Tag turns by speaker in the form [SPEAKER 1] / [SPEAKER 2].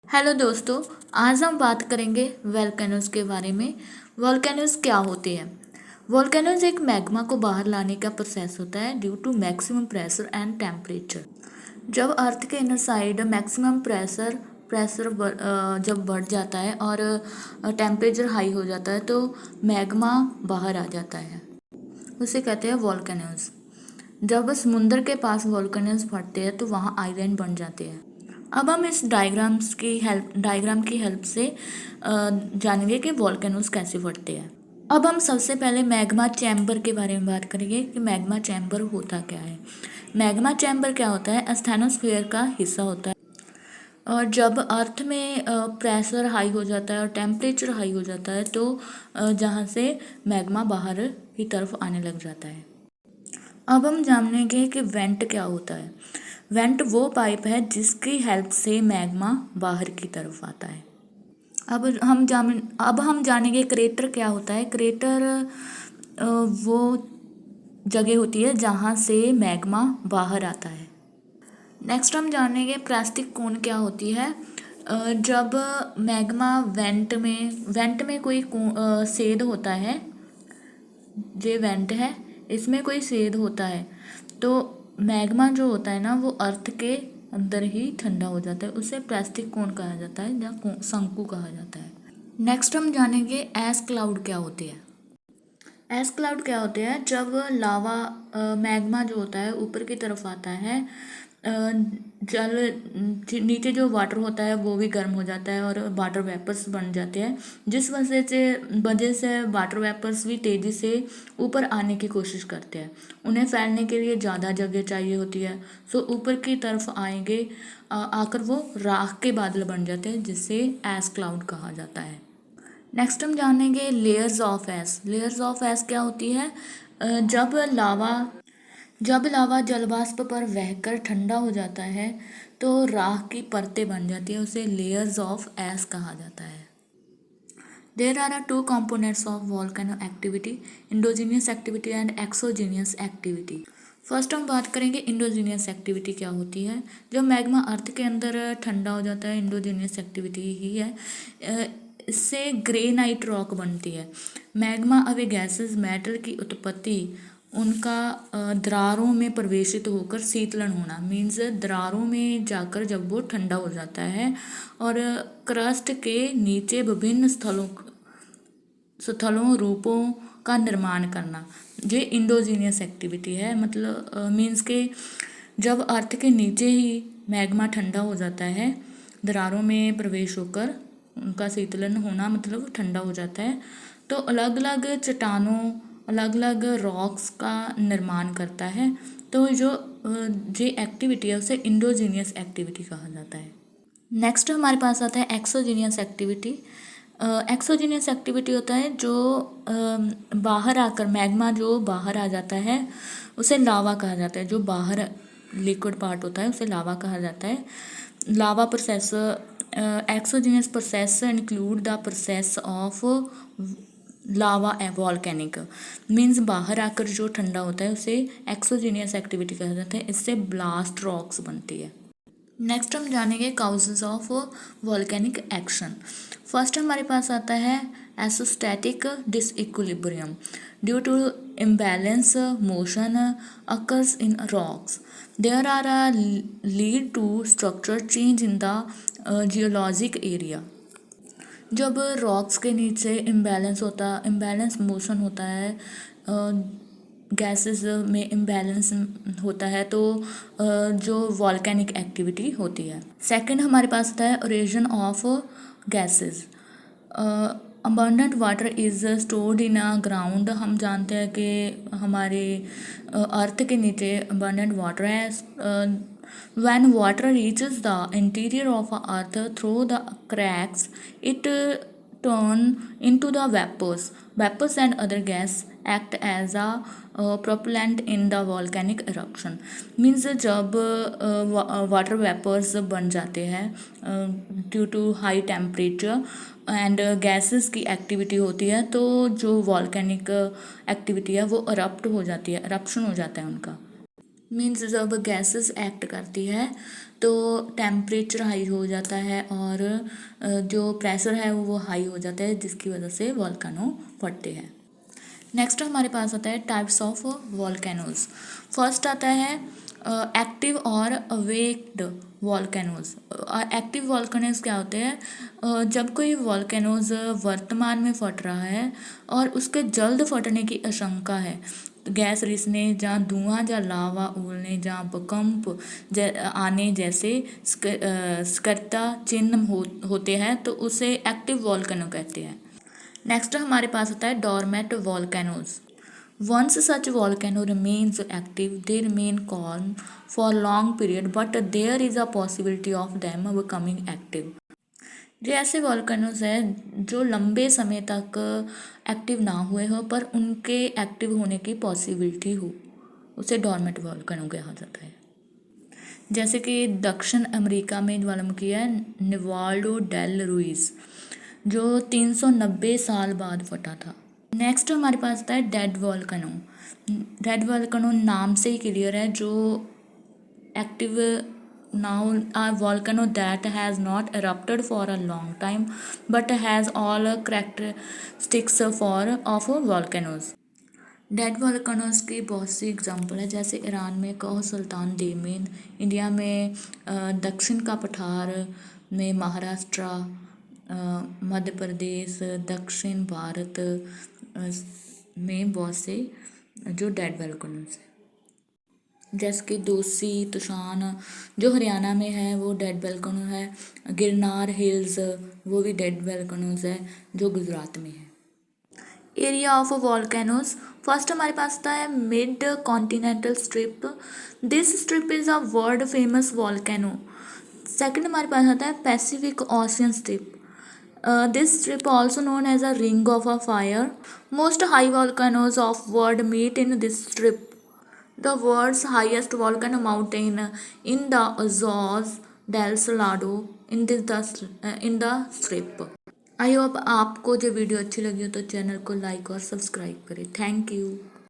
[SPEAKER 1] Hello दोस्तों। आज हम बात करेंगे वोल्केनोज के बारे में। वोल्केनोज क्या होते हैं? वोल्केनोज एक मैग्मा को बाहर लाने का प्रोसेस होता है due to maximum pressure and temperature. जब अर्थ के inner side maximum pressure pressure जब बढ़ जाता है और टेम्परेचर हाई हो जाता है तो मैग्मा बाहर आ जाता है, उसे कहते हैं वोल्केनोज। जब समुद्र के पास वोल्केनोज फटते हैं तो वहाँ आइलैंड बन जाते हैं। अब हम इस डायग्राम की हेल्प से जानेंगे कि वोल्केनोज कैसे फटते हैं। अब हम सबसे पहले मैग्मा चैम्बर के बारे में बात करेंगे कि मैग्मा चैम्बर होता क्या है। मैग्मा चैम्बर क्या होता है? स्टेनोस्फीयर का हिस्सा होता है और जब अर्थ में प्रेशर हाई हो जाता है और टेम्परेचर हाई हो जाता है तो जहाँ से मैग्मा बाहर की तरफ आने लग जाता है। अब हम जानेंगे कि वेंट क्या होता है। वेंट वो पाइप है जिसकी हेल्प से मैग्मा बाहर की तरफ आता है। अब हम जानेंगे क्रेटर क्या होता है। क्रेटर वो जगह होती है जहाँ से मैग्मा बाहर आता है। नेक्स्ट हम जानेंगे प्लास्टिक कोन क्या होती है। जब मैग्मा वेंट में कोई छेद होता है, ये वेंट है, इसमें कोई छेद होता है तो मैग्मा जो होता है ना वो अर्थ के अंदर ही ठंडा हो जाता है, उसे प्लास्टिक कोन कहा जाता है या शंकु कहा जाता है। नेक्स्ट हम जानेंगे ऐश क्लाउड क्या होती है। ऐश क्लाउड क्या होते हैं? जब लावा मैग्मा जो होता है ऊपर की तरफ आता है, जल नीचे जो वाटर होता है वो भी गर्म हो जाता है और वाटर वेपर्स बन जाते हैं, जिस वजह से वाटर वेपर्स भी तेज़ी से ऊपर आने की कोशिश करते हैं। उन्हें फैलने के लिए ज़्यादा जगह चाहिए होती है, सो ऊपर की तरफ आएंगे, आकर वो राख के बादल बन जाते हैं जिससे ऐश क्लाउड कहा जाता है। नेक्स्ट हम जानेंगे layers of ash. Layers of ash क्या होती है? जब लावा जलवाष्प पर बहकर ठंडा हो जाता है तो राख की परतें बन जाती है, उसे लेयर्स ऑफ ऐश कहा जाता है। There are two components of volcano activity, endogenous activity and exogenous activity. First हम बात करेंगे इंडोजीनियस एक्टिविटी क्या होती है। जब मैग्मा अर्थ के अंदर ठंडा हो जाता है, इंडोजीनियस एक्टिविटी ही है। इससे ग्रेनाइट रॉक बनती है। मैग्मा अवे गैसेस मेटल की उत्पत्ति उनका दरारों में प्रवेशित होकर शीतलन होना, मीन्स दरारों में जाकर जब वो ठंडा हो जाता है और क्रस्ट के नीचे विभिन्न स्थलों रूपों का निर्माण करना, ये इंडोजीनियस एक्टिविटी है। मतलब मीन्स के जब अर्थ के नीचे ही मैग्मा ठंडा हो जाता है, दरारों में प्रवेश होकर उनका शीतलन होना मतलब ठंडा हो जाता है, तो अलग अलग चट्टानों, अलग अलग रॉक्स का निर्माण करता है। तो ये एक्टिविटी है उसे इंडोजीनियस एक्टिविटी कहा जाता है। नेक्स्ट हमारे पास आता है एक्सोजीनियस एक्टिविटी। एक्सोजीनियस एक्टिविटी होता है जो बाहर आकर मैग्मा जो बाहर आ जाता है उसे लावा कहा जाता है। जो बाहर लिक्विड पार्ट होता है उसे लावा कहा जाता है। Lava process, exogenous process include the process of lava volcanic, means बाहर आकर जो ठंडा होता है उसे एक्सोजीनियस एक्टिविटी कहा जाता है। इससे ब्लास्ट रॉक्स बनती है। नेक्स्ट हम जानेंगे causes of volcanic action. First हमारे पास आता है isostatic disequilibrium due to imbalance motion occurs in rocks. There are a lead to structure change in the geologic area. जब रॉक्स के नीचे इम्बैलेंस मोशन होता है, गैसेस में इम्बैलेंस होता है तो जो वॉल्केनिक एक्टिविटी होती है। सेकंड हमारे पास आता है origin of gases. Abundant water is stored in a ground. हम जानते हैं कि हमारे अर्थ के नीचे अबंडेंट वाटर है। When water reaches the interior of earth through the cracks, it turn into the vapors. Vapors and other gas act as a propellant in the volcanic eruption. Means जब water vapours बन जाते हैं due to high temperature and gases की activity होती है तो जो volcanic activity है वो eruption हो जाती है, eruption हो जाता है उनका। मीन्स जब गैसेस एक्ट करती है तो टेम्परेचर हाई हो जाता है और जो प्रेशर है वो हाई हो जाता है, जिसकी वजह से वॉल्केनो फटते हैं। नेक्स्ट हमारे पास आता है टाइप्स ऑफ वॉल्केनोज। फर्स्ट आता है एक्टिव और अवेक्ड वॉल्केनोज। एक्टिव वॉल्केनोज क्या होते हैं? जब कोई वॉल्केनोज वर्तमान में फट रहा है और उसके जल्द फटने की आशंका है, गैस रिसने ਜਾਂ धुआं ਜਾਂ लावा उगलने ਜਾਂ भूकंप आने जैसे सक्रियता चिन्ह होते हैं, तो उसे एक्टिव वॉल्केनो कहते हैं। नेक्स्ट हमारे पास होता है doormat volcanoes. Once such volcano remains active, they remain calm for long period, but there is a possibility of them becoming active. जो ऐसे वॉल्केनोज हैं जो लंबे समय तक एक्टिव ना हुए हो पर उनके एक्टिव होने की पॉसिबिलिटी हो, उसे डोरमेट वॉल्केनो कहा जाता है। जैसे कि दक्षिण अमेरिका में ज्वालामुखी है नेवाल्डो डेल रुइस, जो 390 साल बाद फटा था। नेक्स्ट हमारे पास आता है डेड वॉल्केनो। डेड वॉल्केनो नाम से ही क्लियर है, जो active now a volcano that has not erupted for a long time but has all characteristics of volcanoes. Dead volcanoes की बहुत सी एग्जांपल है, जैसे ईरान में कहो सुल्तान देमेन, इंडिया में दक्षिण का पठार में महाराष्ट्र, मध्य प्रदेश, दक्षिण भारत में बहुत से जो डेड वॉल्केनोज है, जैसे कि दोसी तुशान जो हरियाणा में है वो डेड वॉल्केनो है। गिरनार हिल्स वो भी डेड वॉल्केनोज है जो गुजरात में है। Area of volcanoes. फर्स्ट हमारे पास आता है mid continental strip. This strip is a world famous volcano. Second हमारे पास आता है Pacific ocean strip. This strip also known as a ring of a fire. Most high volcanoes of world meet in this strip. The world's highest volcano mountain in the Azores del Salado in the strip. I hope आपको जो video अच्छी लगी हो तो channel को like और subscribe करें। Thank you.